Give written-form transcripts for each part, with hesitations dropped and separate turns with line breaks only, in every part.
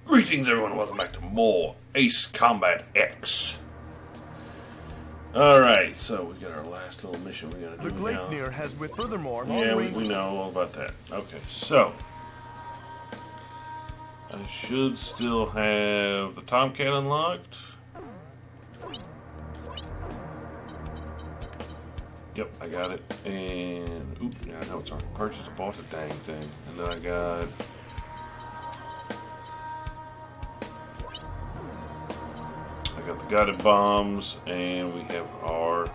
Greetings, everyone. Welcome back to more Ace Combat X. Alright, so we got our last little mission we gotta do
the
now.
Gleipnir has with furthermore.
Yeah, we know all about that. Okay, so I should still have the Tomcat unlocked. Yep, I got it. And oop, yeah, I know it's already purchased. I bought the dang thing. And then I got the guided bombs, and we have our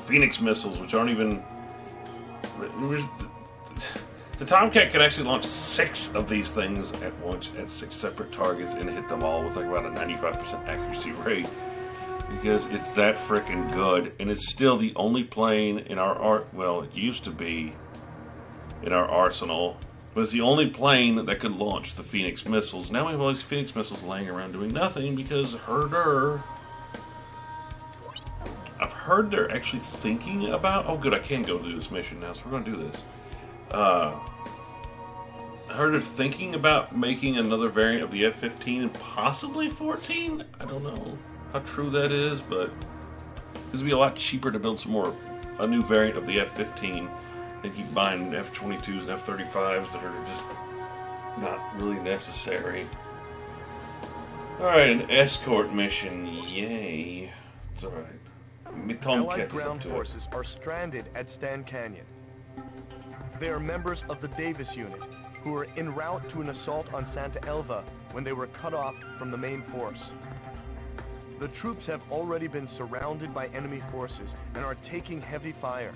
Phoenix missiles, which aren't even. The Tomcat can actually launch 6 of these things at once at 6 separate targets and hit them all with like about a 95% accuracy rate, because it's that freaking good. And it's still the only plane in our well, it used to be in our arsenal. It was the only plane that could launch the Phoenix missiles. Now we have all these Phoenix missiles laying around doing nothing because I've heard they're actually thinking about. Oh, good, I can go do this mission now, so we're going to do this. I heard they're thinking about making another variant of the F-15 and possibly 14. I don't know how true that is, but it's going to be a lot cheaper to build a new variant of the F-15. And keep buying F-22s and F-35s that are just not really necessary. Alright, an escort mission. Yay. It's alright.
Allied ground forces are stranded at Stan Canyon. They are members of the Davis unit, who were en route to an assault on Santa Elva when they were cut off from the main force. The troops have already been surrounded by enemy forces and are taking heavy fire.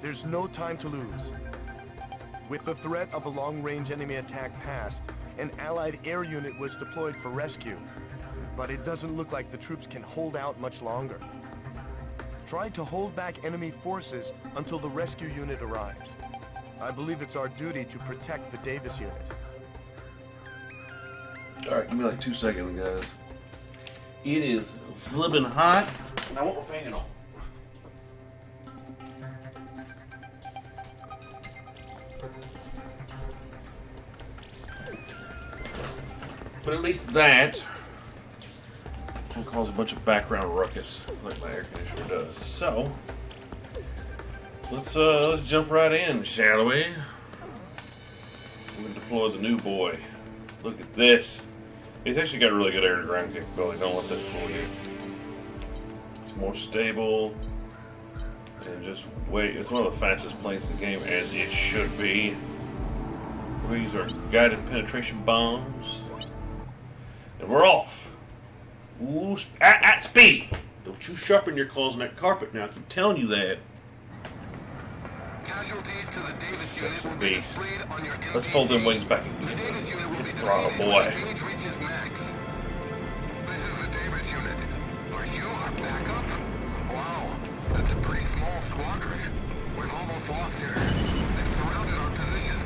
There's no time to lose. With the threat of a long-range enemy attack past, an Allied air unit was deployed for rescue, but it doesn't look like the troops can hold out much longer. Try to hold back enemy forces until the rescue unit arrives. I believe it's our duty to protect the Davis unit.
Alright, give me like 2 seconds, guys. It is flipping hot, and I want my fan on. But at least that will cause a bunch of background ruckus, like my air conditioner does. So let's jump right in, shall we? We're gonna deploy the new boy. Look at this. It's actually got really good air-to-ground capability. Don't let that fool you. It's more stable, and just wait. It's one of the fastest planes in the game, as it should be. We use our guided penetration bombs. And we're off. Ooh, at speed. Don't you sharpen your claws on that carpet now. I keep telling you that. Sex and beast. Let's fold them wings back again. Hit throttle, boy.
Wow, that's a pretty small squadron. We've almost lost here. They've surrounded our position.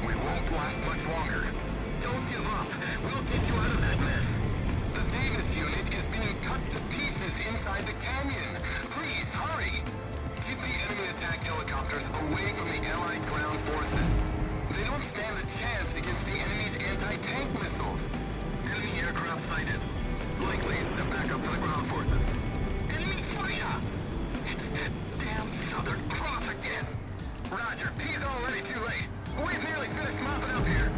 We won't last much longer. Don't give up. We'll get you out of that mess. The Davis unit is being cut to pieces inside the canyon. Please, hurry. Keep the enemy attack helicopters away from the Allied ground forces. They don't stand a chance against the enemy's anti-tank missiles. Enemy aircraft sighted. Likely to back up to the ground forces. Enemy fire! It's that damn Southern Cross again! Roger, he's already too late. We've nearly finished mopping up here.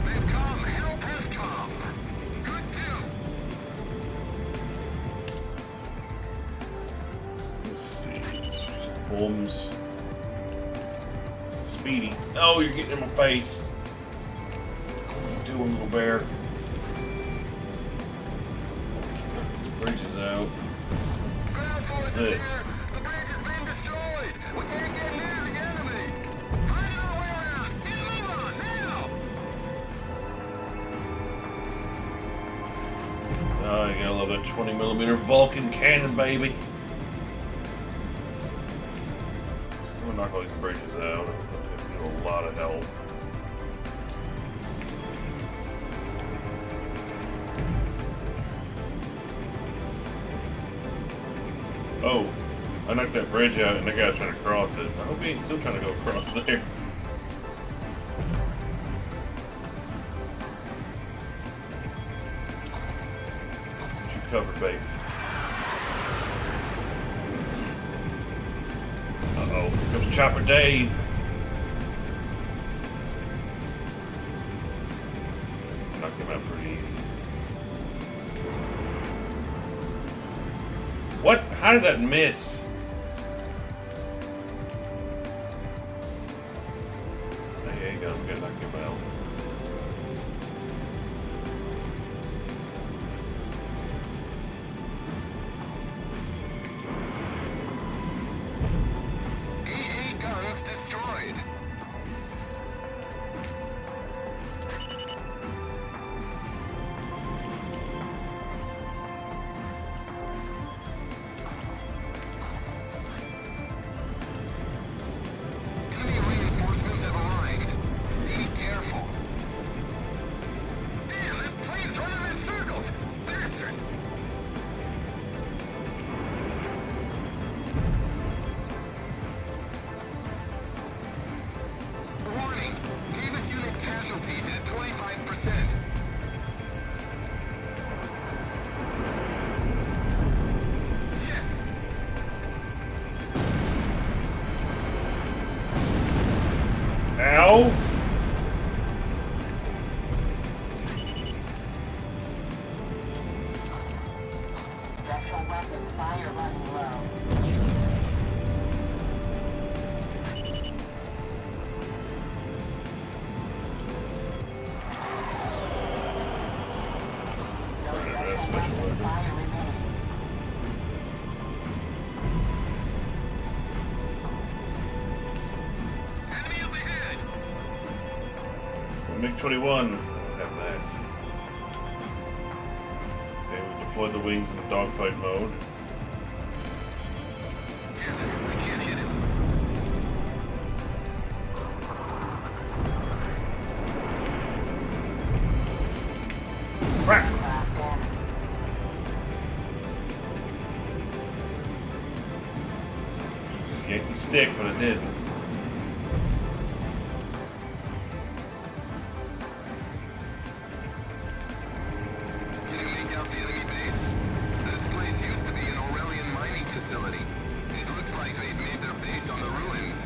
They've come! Help has come! Good kill!
Let's see. Bombs. Speedy. Oh, you're getting in my face. What are you doing, little bear? Bridge is out.
Ground forces
This.
here! The bridge has been destroyed! We can't get near the enemy! Find another way around! Get a move on, now!
Oh, you gotta love that 20mm Vulcan cannon, baby. So we'll knock all these bridges out. That'll do a lot of help. Oh, I knocked that bridge out and that guy's trying to cross it. I hope he ain't still trying to go across there. Get you covered, baby. Uh-oh, here comes Chopper Dave. Knocked him out pretty easy. What? How did that miss? There you go. I'm gonna knock him out.
AA guns destroyed. Enemy reinforcements have arrived. Be careful. Damn, this plane's running in circles. Bastard. Warning. Davis unit casualties at 25%. Shit.
Ow!
Special weapons fire running low. No special weapons fire remaining. Enemy up ahead!
MiG-21 have that. Okay, we deployed the wings in the dogfight mode.
I can't hit him.
Crap!
Last damage.
Yanked the stick, but it didn't.
Getting out the enemy base. This place used to be an Aurelian mining facility. It looks like they've made their base on the ruins.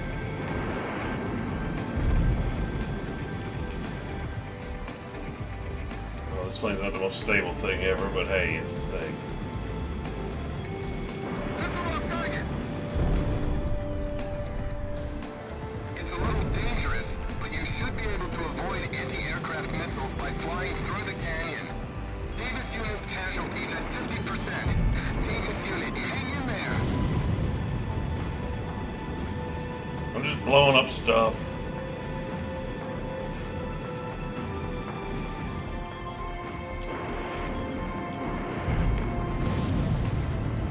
Well, this plane's not the most stable thing ever, but hey, it's a thing.
Missile on target! It's a little dangerous, but you should be able to avoid anti-aircraft missiles by flying through the canyon. Davis unit casualties at 50%. Davis unit, hang in there.
I'm just blowing up stuff.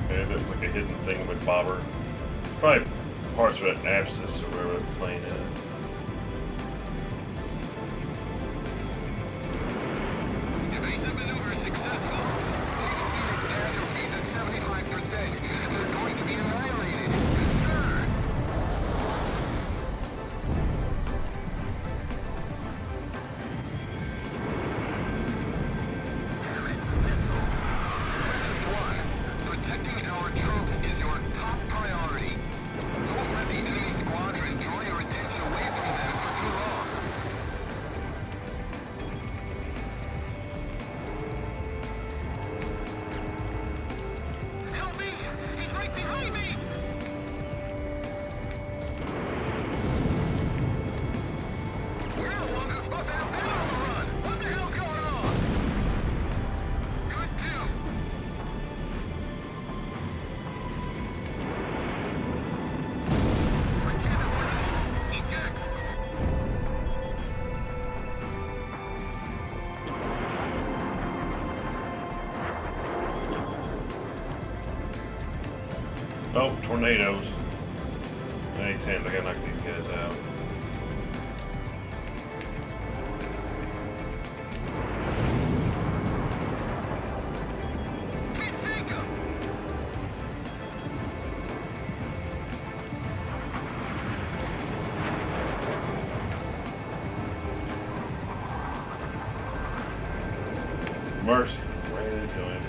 Okay, that was like a hidden thing with bobber. Probably parts of an abscess or wherever the plane is.
Evasive maneuver successful. Davis unit casualties at 75%. They're going to be annihilated. Sir! Protecting our troops is your top priority. Don't let the enemy squadron draw your attention away from them for too long. Help me! He's right behind me! We're no longer supposed to have been on the run! What the hell's going on? Good too.
Oh, tornadoes. A-10s, I gotta knock these guys out. Mercy. Ran into him.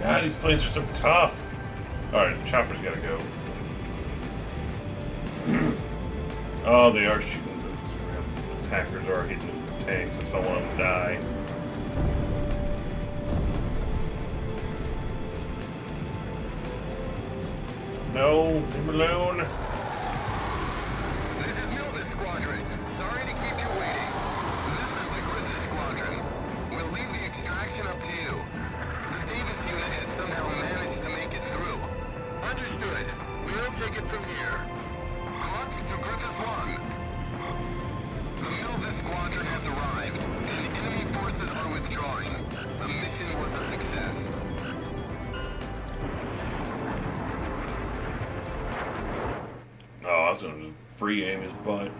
God, these planes are so tough. Alright, chopper's gotta go. Oh, they are shooting. Attackers are hitting the tanks, and someone will die. No, leave me alone.
This is Milton Squadron. Sorry to keep you waiting. This is the Griffin Squadron. We'll leave the extraction up to you. The Davis unit has somehow managed to make it through. Understood. We'll take it from here. Clock to Griffin 1. The Milton Squadron has arrived, and enemy forces are withdrawing. The mission was a success.
Oh, I was gonna just free aim his butt.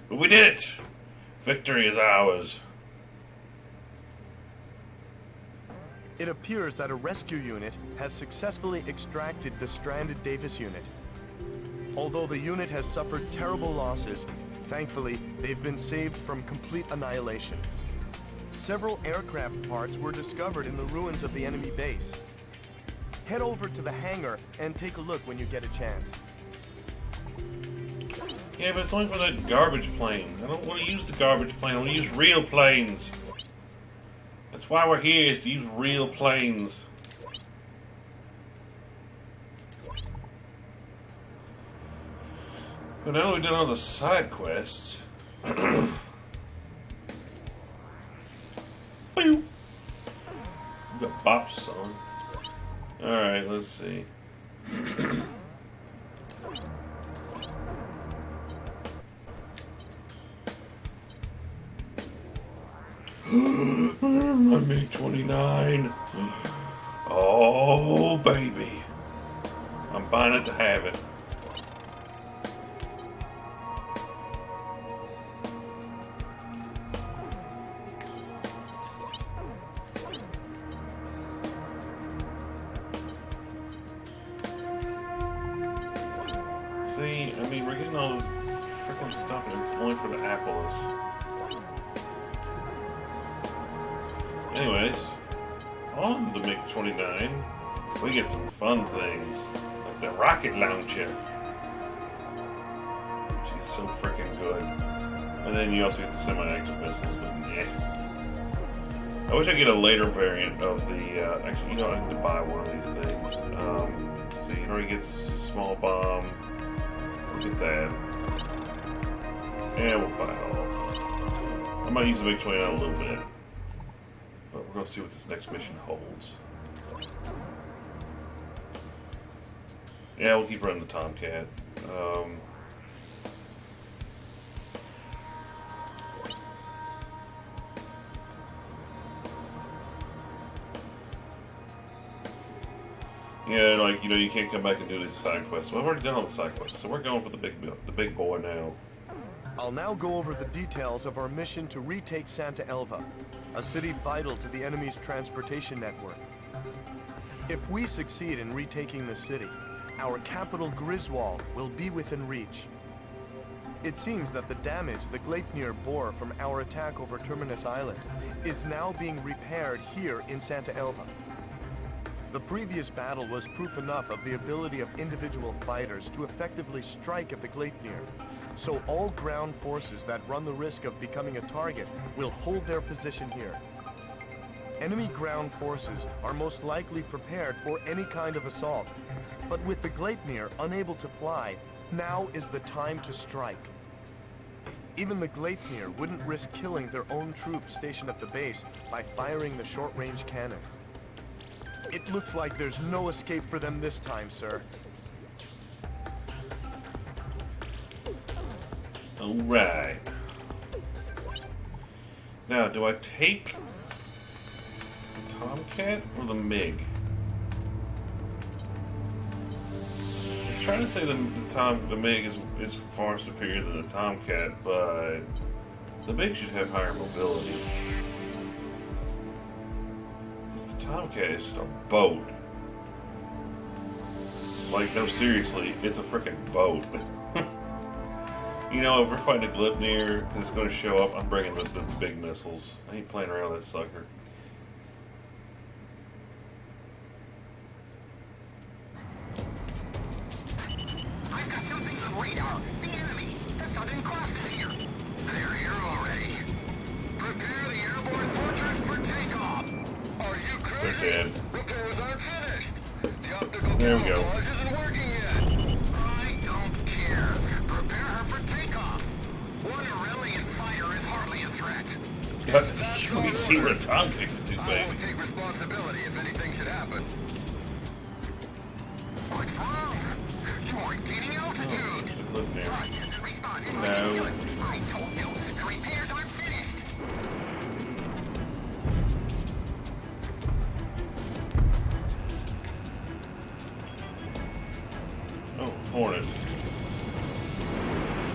But we did it! Victory is ours.
It appears that a rescue unit has successfully extracted the stranded Davis unit. Although the unit has suffered terrible losses, thankfully, they've been saved from complete annihilation. Several aircraft parts were discovered in the ruins of the enemy base. Head over to the hangar and take a look when you get a chance.
Yeah, but it's only for that garbage plane. I don't want to use the garbage plane. I want to use real planes. That's why we're here, is to use real planes. But now we've done all the side quests. Boop. We got Bop's song. Alright, let's see. My MiG-29. Oh, baby. I'm buying it to have it. See, I mean, we're getting all the freaking stuff, and it's only for the Apples. Anyways, on the MiG-29, we get some fun things, like the rocket launcher, which is so freaking good. And then you also get the semi-active missiles, but yeah. I wish I could get a later variant of the, actually, you know, I need to buy one of these things. See, it already gets a small bomb. Look at that. Yeah, we'll buy it all. I might use the MiG-29 a little bit. But we're going to see what this next mission holds. Yeah, we'll keep running the Tomcat. Yeah, like, you know, you can't come back and do these side quests. Well, I've already done all the side quests, so we're going for the big boy now.
I'll now go over the details of our mission to retake Santa Elva, a city vital to the enemy's transportation network. If we succeed in retaking the city, our capital Griswold will be within reach. It seems that the damage the Gleipnir bore from our attack over Terminus Island is now being repaired here in Santa Elva. The previous battle was proof enough of the ability of individual fighters to effectively strike at the Gleipnir, so all ground forces that run the risk of becoming a target will hold their position here. Enemy ground forces are most likely prepared for any kind of assault, but with the Gleipnir unable to fly, now is the time to strike. Even the Gleipnir wouldn't risk killing their own troops stationed at the base by firing the short-range cannon. It looks like there's no escape for them this time, sir.
Alright. Now, do I take the Tomcat or the MiG? I was trying to say the MiG is far superior than the Tomcat, but the MiG should have higher mobility. Because the Tomcat is just a boat. Like, no, seriously, it's a freaking boat. You know, if we're fighting a Glipnir and it's going to show up, I'm bringing the big missiles. I ain't playing around with that sucker.
I've got something on radar. The enemy. The Southern Cross is here. They're here already. Prepare the airborne fortress for takeoff. Are you crazy?
They're dead.
Repairs aren't finished. The optical
There we go.
camouflage isn't working yet. I don't care. Prepare her for takeoff. One Aurelian fire is hardly a threat.
We see Ratonka can do,
I
baby.
won't take responsibility if anything should happen. What's wrong? You aren't gaining altitude.
There's a Glipnir.
No. I told you, the repairs aren't finished.
Oh, Hornet.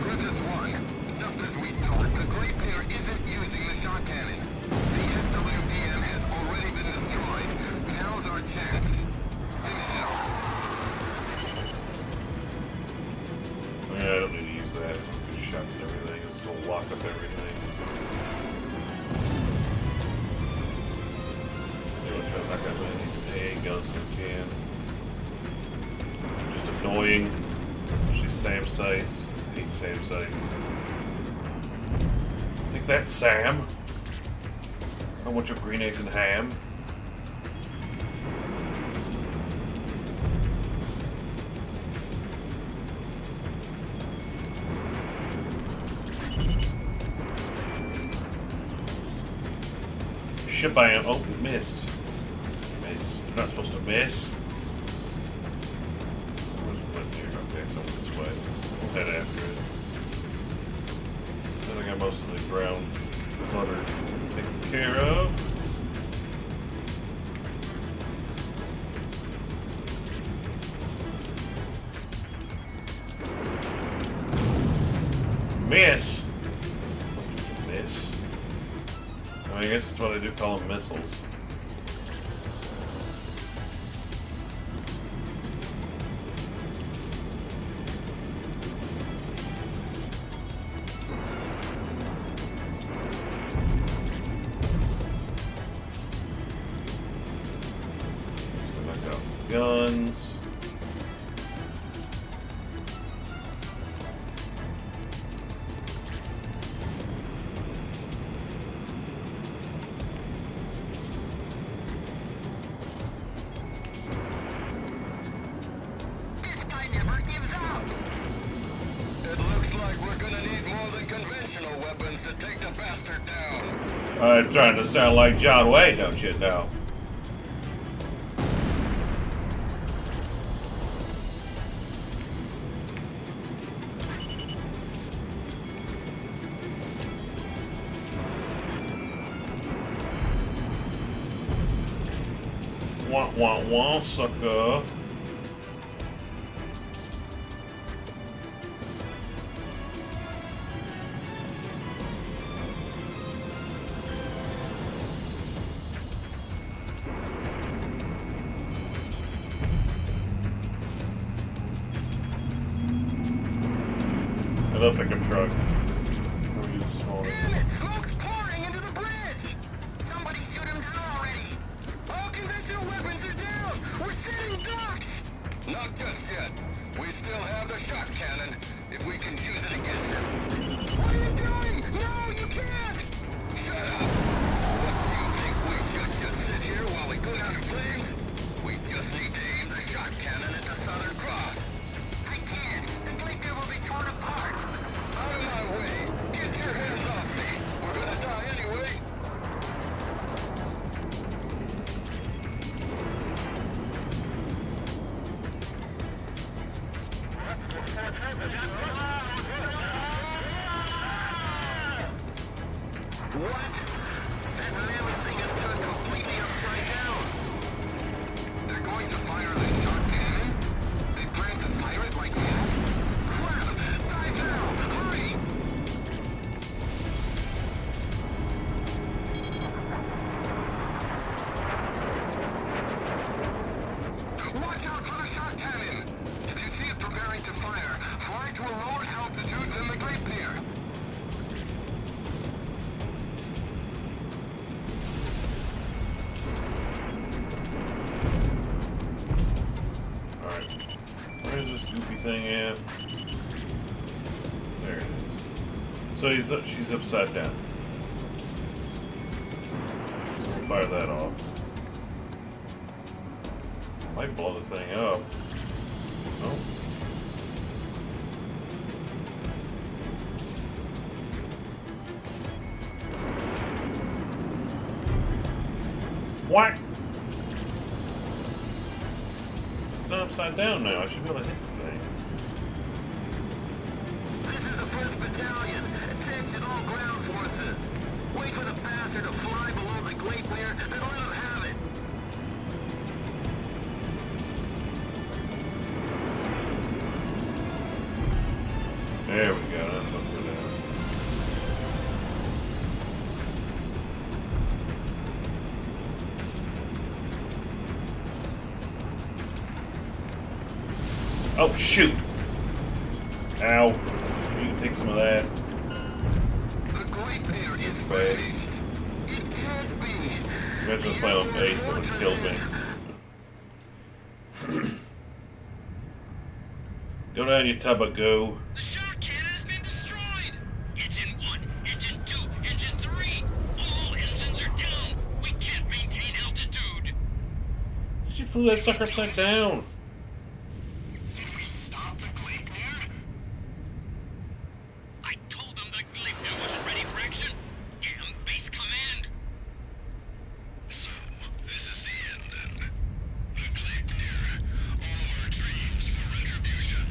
Princess 1, just as we thought, the Great Bear isn't using the shot cannon. The SWDM has already been destroyed. Now's our chance.
Yeah, I don't need to use that. Good shots and everything. It's going to lock up everything. You want to try to knock out any AA guns if we can. Just annoying. She's Sam sights. I hate Sam sights. Think that's Sam? I want your green eggs and ham. Shabam. Oh, we missed. Miss. You're not supposed to miss. Where's the button here? Okay, it's over this way. We'll head after it. I think I got most of the ground clutter taken care of. Miss. Miss. I mean, I guess that's what I do call them, missiles. Knock out the guns.
This guy never gives up. It looks like we're gonna need more than conventional weapons to take the bastard down.
I'm trying to sound like John Wayne, don't you know? Wah, wah, wah, sucker. Another pickup truck. We'll use a small.
Damn it! Smoke's pouring into the bridge! Somebody shoot him down already! All conventional weapons are down! We're sitting ducks! Not just yet. We still have the shot cannon, if we can use it against him. What are you doing? No, you can't! Shut up! What, do you think we should just sit here while we go down in flames? We just need to aim the shot cannon at the Southern Cross. I can't. The Glacier will be torn apart. Out of my way! Get your hands off me! We're gonna die anyway! What? That mammoth thing has turned completely upside down. They're going to fire the shot cannon? They plan to fire it like that? Crap! Dive now! Hurry! Watch out for the shot cannon!
Where's this goofy thing at? There it is. So she's upside down. Fire that off. Might blow the thing up. Nope. What? It's not upside down now. I should be able to hit the thing.
This is the 1st Battalion. Attention all ground forces. Wait for the bastard to fly below the glacier, then let him have it.
There we go. That's what we're doing. Oh, shoot! Ow. You can take some of that.
The glacier is
Bad.
ready. It can't be.
Imagine I was playing on base and it killed me. Go down, you tub of goo.
The shock cannon has been destroyed! Engine 1, Engine 2, Engine 3! All engines are down! We can't maintain altitude!
You flew that sucker upside down.
Did we stop the glacier?
I told them the Gleipnir wasn't ready for action! Damn base command!
So, this is the end then. The Gleipnir. All of our dreams for retribution.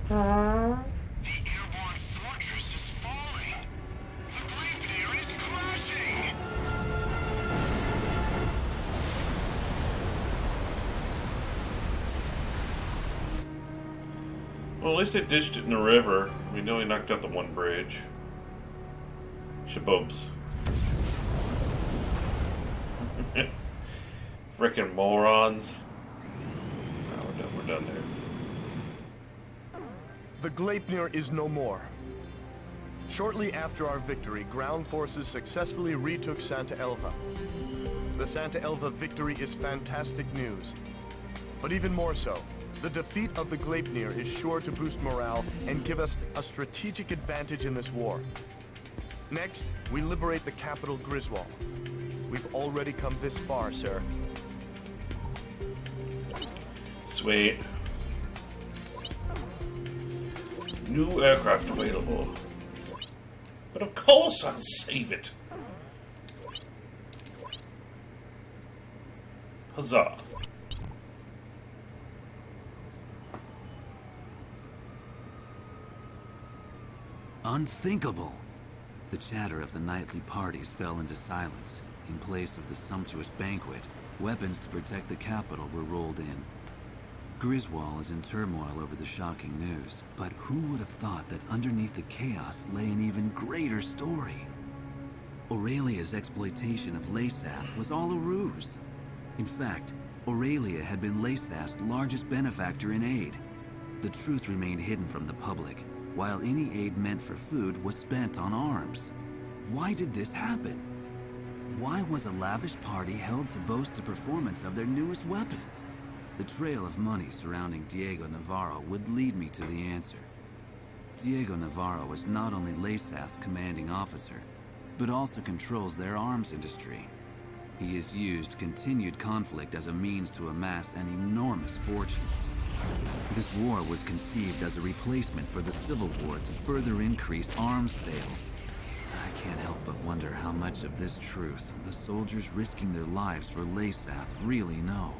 The airborne fortress is falling. The Gleipnir is crashing.
Well, at least they ditched it in the river. We know he knocked out the one bridge. Shaboobs. Frickin' morons. No, we're done there.
The Gleipnir is no more. Shortly after our victory, ground forces successfully retook Santa Elva. The Santa Elva victory is fantastic news. But even more so, the defeat of the Gleipnir is sure to boost morale and give us a strategic advantage in this war. Next, we liberate the capital Griswold. We've already come this far, sir.
Sweet. New aircraft available. But of course I'll save it. Huzzah.
Unthinkable! The chatter of the nightly parties fell into silence. In place of the sumptuous banquet, weapons to protect the capital were rolled in. Griswold is in turmoil over the shocking news, but who would have thought that underneath the chaos lay an even greater story? Aurelia's exploitation of Laysath was all a ruse. In fact, Aurelia had been Laysath's largest benefactor in aid. The truth remained hidden from the public, while any aid meant for food was spent on arms. Why did this happen? Why was a lavish party held to boast the performance of their newest weapon? The trail of money surrounding Diego Navarro would lead me to the answer. Diego Navarro is not only Laysath's commanding officer, but also controls their arms industry. He has used continued conflict as a means to amass an enormous fortune. This war was conceived as a replacement for the Civil War to further increase arms sales. I can't help but wonder how much of this truth the soldiers risking their lives for Laysath really know.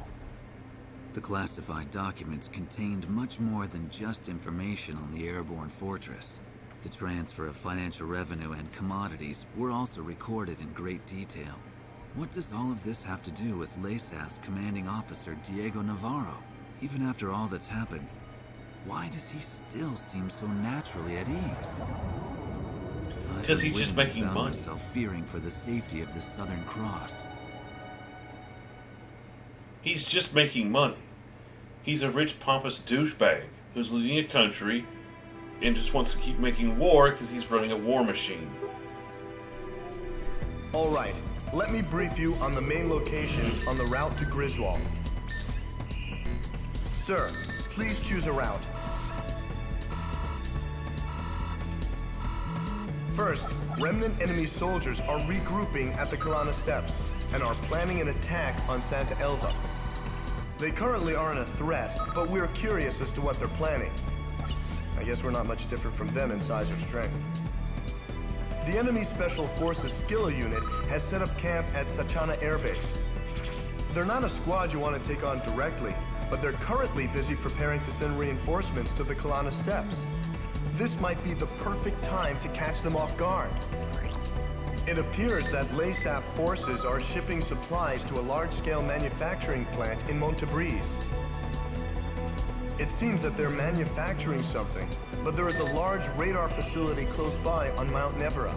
The classified documents contained much more than just information on the airborne fortress. The transfer of financial revenue and commodities were also recorded in great detail. What does all of this have to do with Laysath's commanding officer, Diego Navarro? Even after all that's happened, why does he still seem so naturally at ease?
Because he's just making
found
money.
myself fearing for the safety of the Southern Cross.
He's just making money. He's a rich, pompous douchebag who's leading a country and just wants to keep making war because he's running a war machine.
All right, let me brief you on the main locations on the route to Griswold. Sir, Please choose a route. First, remnant enemy soldiers are regrouping at the Kalana Steps and are planning an attack on Santa Elva. They currently aren't a threat, but we're curious as to what they're planning. I guess we're not much different from them in size or strength. The enemy Special Forces Skilla unit has set up camp at Sachana Air Base. They're not a squad you want to take on directly, but they're currently busy preparing to send reinforcements to the Kalana Steps. This might be the perfect time to catch them off guard. It appears that LASAF forces are shipping supplies to a large-scale manufacturing plant in Montebriz. It seems that they're manufacturing something, but there is a large radar facility close by on Mount Nevera.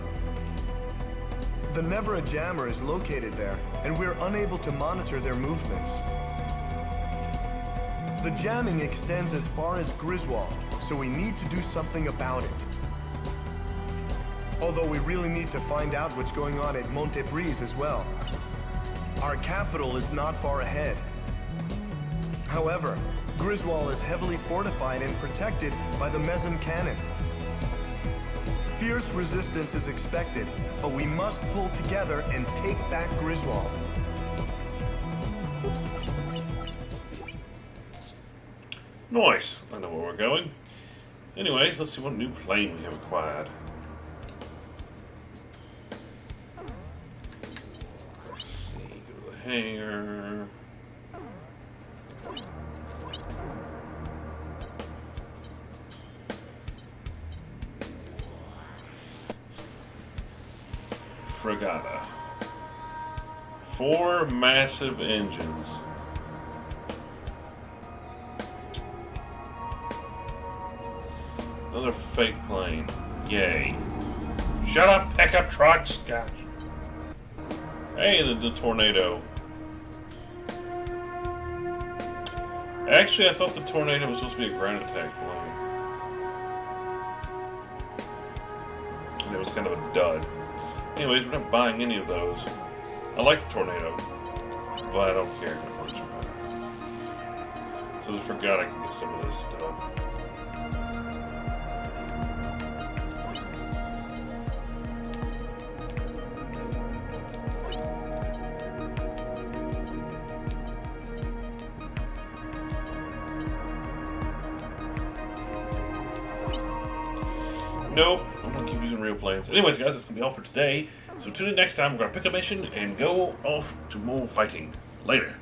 The Nevera jammer is located there, and we're unable to monitor their movements. The jamming extends as far as Griswold, so we need to do something about it. Although we really need to find out what's going on at Montebriz as well. Our capital is not far ahead. However, Griswold is heavily fortified and protected by the Mezim cannon. Fierce resistance is expected, but we must pull together and take back Griswold.
Nice. I know where we're going. Anyways, let's see what new plane we have acquired. Let's see, go to the hangar. Fregata. 4 massive engines. Another fake plane. Yay. Shut up, pickup trucks! Gosh. Hey, the tornado. Actually, I thought the tornado was supposed to be a ground attack plane. And it was kind of a dud. Anyways, we're not buying any of those. I like the tornado, but I don't care that much about it. So I forgot I could get some of this stuff. Nope, I'm gonna keep using real planes. Anyways, guys, that's gonna be all for today. So tune in next time. We're gonna pick a mission and go off to more fighting. Later.